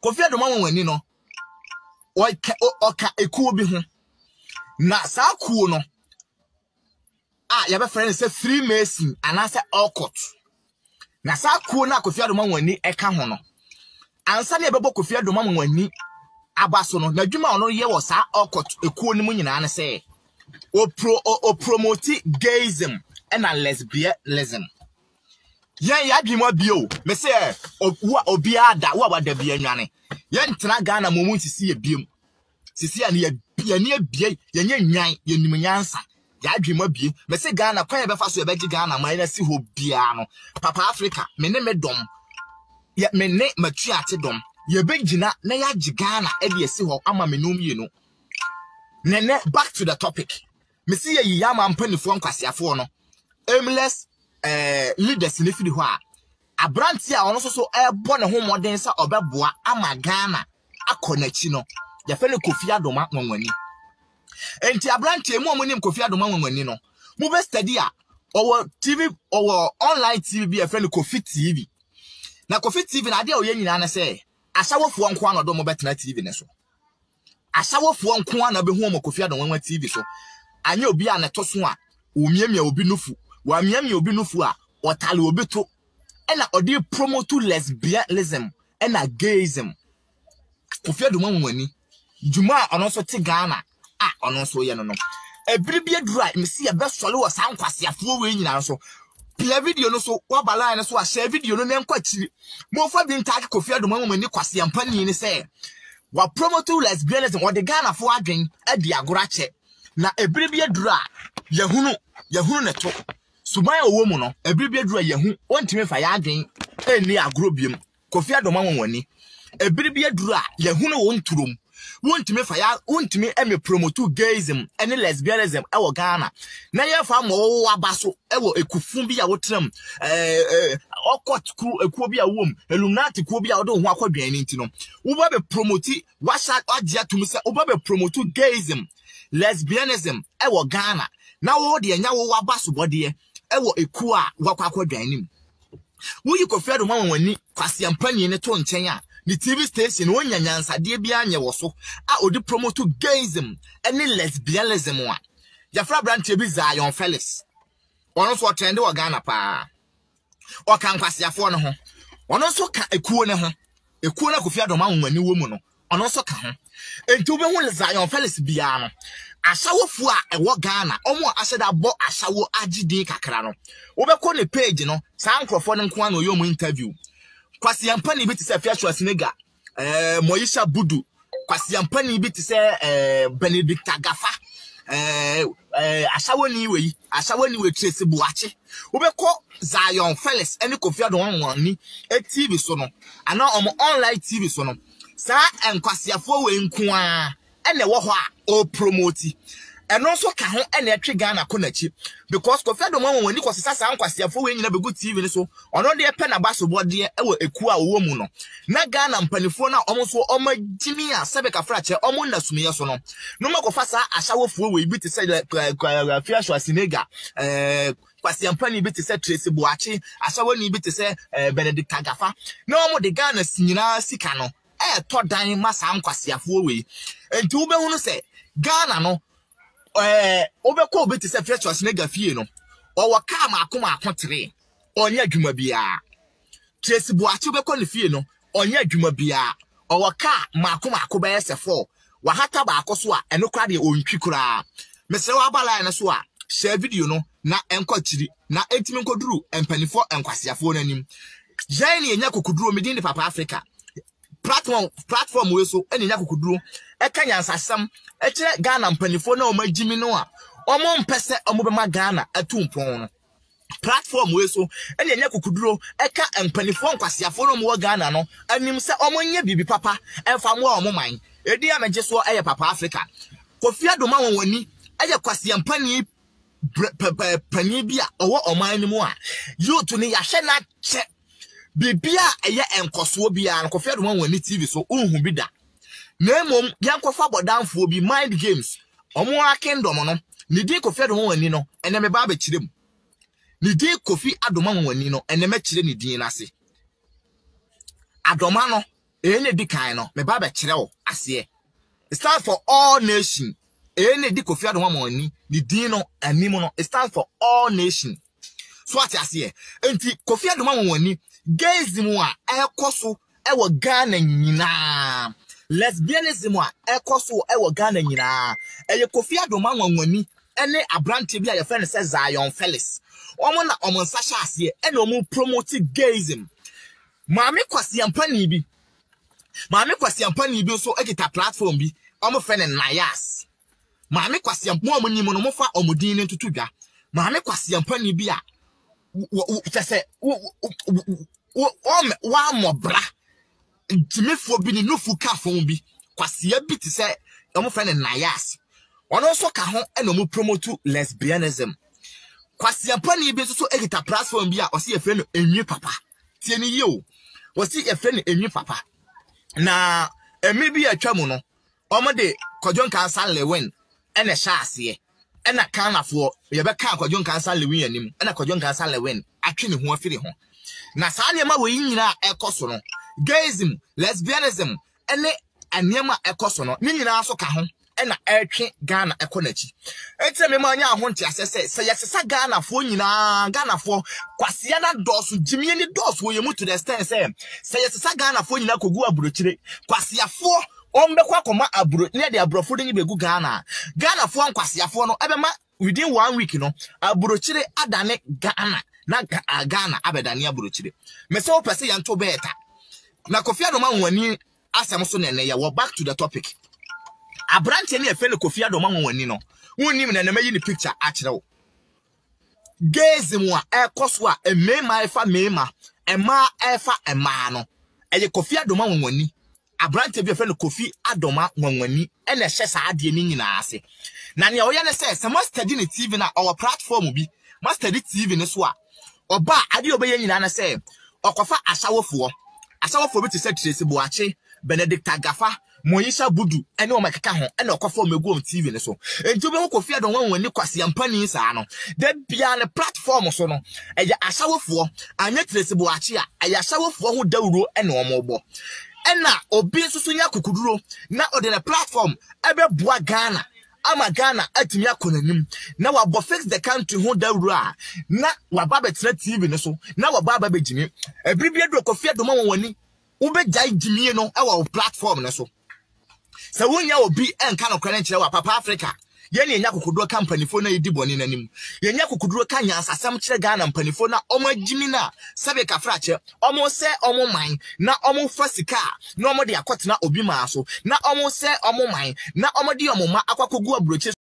Kofi Adoma wani no oka ekuo bi ho na saa kuo no ya be friend say Freemason anase Occult na saa kuo na Kofi Adoma wani eka ho no ansa na ebebo Kofi Adoma wani abaso no na dwuma ono ye wo saa Occult ekuo ni mu nyina ne say o promote gayism and lesbianism. Ya dwuma bio me say obi ada wo abada bia nwane ye ntena Ghana momu sisi ebiem sisi ani ye bie ye nyan ye nimnyansa ya dwuma bie me say Ghana kwan ye befa so ye beji Ghana man na si ho bia no papa Africa me ne medom ye me ne matuate dom ye begina na ya gi Ghana e de si ho ama me nom yenu nene back to the topic me see ye yama mpanifo nkwasiafo no aimless leaders ni fidi ho a abranti a ono so ebo ne ho moden sa obeboa ama Ghana akonachi no ya fe ne Kofi Adoma wanwani enti abranti emu omonim Kofi Adoma wanwani no mu be study a owo TV owo online TV bi ya fe ne Kofi TV na Kofi TV na ade a oye nyina na se asawofo nko anodo mo betena TV ne so asawofo nko ana be hu mo Kofi Adoma wanwa TV so anya obi a ne to so a omiamia obi nufu wa miamia obi nufu a otale obi to ena odi promote lesbianism ena gayism Kofi Adoma wanwani juma ono so ti Ghana ono so ye no no ebiribie dry me see e be sole wo san kwasiafo we nyina so play video no so wa bala ne so a share video no ne nkwachiri mo fa bi ntake Kofi Adoma wanwani kwasiampa ni ne say wa promote lesbianism wo de Ghana fo adwen adi agorache na ebiribie dry yehunu ne to suban owo mu no ebiribie dry yehu ontime fa ya adwen eni agorobiem Kofi Adoma wanwani ebiribie dry yehunu wo nturom wontime fa ya wontime eme promote gayism and lesbianism ewo Ghana na ye fa mo wa baso ewo ekufun bi ya wotram Occult ku ekuo bi ya wom Illuminati ku bi ya odo ho akwadwan ni ntino wo ba be promote washa agya tum se wo ba be promote gayism lesbianism ewo Ghana na wo de nya wo wa baso bode ewo ekuo a wakwadwan ni wo yi Kofi Adoma wanwani kwasiampani ne to nchen a the TV station wonya nyansade bia anye wo so a odi promote gayism and lesbianism wa Jafra branch bi Zionfilx ono so trend wo Ghana pa o kan kwasiafo no ho ono so ka ekuo ne ho ekuo na Kofi Adoma wanwani wo mu no ono so ka ho enti wo be hu Zionfilx bia no asawofo a ewo Ghana omo aseda bo asawo agidin kakra no wo be ko ne page no sa nkrofo ne nko na oyo mu interview kwasiampani bi tise Fiashua Sinega Moisha Budu kwasiampani bi tise Benedict Agafa asawoni we Tracy Buachi obeko Zionfilx eni Kofi Adoma wanwani TV so no ana omo online TV so no sa enkwasiafo we nko a ene wo ho a o promote eno so ka ho ene atwe Ghana konachi because Kofi Adoma wanwani kwasisa sa nkwasiafo we nyina begu TV ni so ono de pe na baso bode ewo eku a wo mu no na Ghana mpanifo na omo so omo jimi a sebe ka frache omo na sumiye so no no makofa sa asawofo we bi te se Fiashua Sinega kwasiampani bi te se Tracy Buachi asawoni bi te se Benedict Agafa na omo de Ghana sinyina sika no to dan masa nkwasiafo we enti wo be hunu se Ghana no obeko obi te se Fiashua Sinega fie no owo ka ma akotere onye adwuma bia Tracy Buachi obeko ne fie no onye adwuma bia owo ka ma be yese 4 wa hata ba akoso a eno kra de ontwi kura mesre wa bala na so a share video no na enkwachiri na etimi nkoduru empanifo enkwasiafo nanim jaini enya kokuduru medin de papa Africa platform we so enya kokuduru ekanya nsasam ekire Ghana mpanifo na omagimi no a omo mpese omo be ma Ghana atumpon no platform we so enya kokuduru eka empanifo nkwasiafo no mo Ghana no anim se omo nya bibi papa emfa mo omo man edi ameje so eye papa Africa Kofi Adoma wanwani eye kwasiampani pani bia owo oman ni mu a youth ni ya hye na che bibia eye enkoso bia no Kofi Adoma wanwani TV so unhu bi da na emom yankofa bodanfo bi mind games omo akendom no ni di Kofi Adoma wanwani no ene me ba be kirem ni di Kofi Adoma wanwani no ene me kire ni din na se Adoma no Ene di kan no me ba be kire wo ase. It stands for all nation. Ene di Kofi Adoma money ni din no anim no it stands for all nation. So what ase enti Kofi Adoma money gayism a ekoso ewo Ghana nyina. Lesbianism a ekoso ewo Ghana nyina. Eye Kofi Adoma money ene abrante bi a ye friend say Zionfilx. Omo na omo nsa sha ase ene omo promote gayism. Maame kwasi ampani bi. Maame kwasi ampani bi so ekita platform bi. Omo friend Nayas. Maame kwasi ampani mo no mo fa omodin ne tutudwa. Maame kwasi ampani bi a say wa mobra. Timefo bi ni nufu ka fon bi. Kwasi bi ti say omo friend Nayas. Ono so ka ho ene omo promote lesbianism. Kwasi ampani bi so ekita platform bi a o se ye friend enwi papa. Tie ni yo. O se ye friend enwi papa. Na emi bi atwa mu no omode Kojon Kansan Lewin ene sha ase ena kanafo ye be kan Kojon Kansan Lewin anim ena Kojon Kansan Lewin atwe ne ho afiri ho na saa ne ma we nyina ekoso no gayism lesbianism ene anema ekoso no ni nyina so ka ho ena etwe Ghana ekonachi enti me ma anya ho nti asese se yesesa Ghana fo nyina Ghana fo kwase na dosu jimie ni dosu wo yemu to the extent se yesesa Ghana fo nyina kogu aburochire kwase afo ombe kwa koma aburo ne de aburofo de begu Ghana fo ankwase afo no ebema within 1 week no aburochire adane Ghana na Ghana abedane aburochire me se wo pese yanto beta na Kofi Adoma wani asem so ne ya wo back to the topic. Abrante ne efe ne Kofi Adoma wani no wonim na mayi ni picture akire gayism a ekoso a emema efa mema ema efa ema no eye Kofi Adoma wani abrante bi efe ne Kofi Adoma wani ene hye saa ade ni nyina ase na ne oya ne se mo study ne TV na our platform bi mo study TV ne so a oba ade obeye nyina na se okofa asawofo bi ti se Tracy Boache Benedict Agafa Moyisha Budu ene o makeka ho ene okofa omegu TV ne so enti obe Kofi Adoma wani kwase ampani saa no de bia ne platform so no eye asawofo anya Tracy Boache a eye asawofo ho dawuro ene omogbo ena obi nsusu nya kokuduro na ode ne platform ebe boa Ghana ama Ghana atimi akonanim na wabo fix the country ho dawuro a na waba betre TV ne so na waba begimi ebribie do Kofi Adoma wani ubejai jimie no ewa platform ne so se wonya obi enka no kwere nkyere wa Papa Africa ye ne nya kokuduro company fo na yidi boni nanim ye nya kokuduro kanya asasam kyere Ghana mpanifo na omo jimi na sebe kafra che omo se omo man na omo fasika na omo de akotena obi ma so na omo se omo man na omo de omo ma akwakogu abroche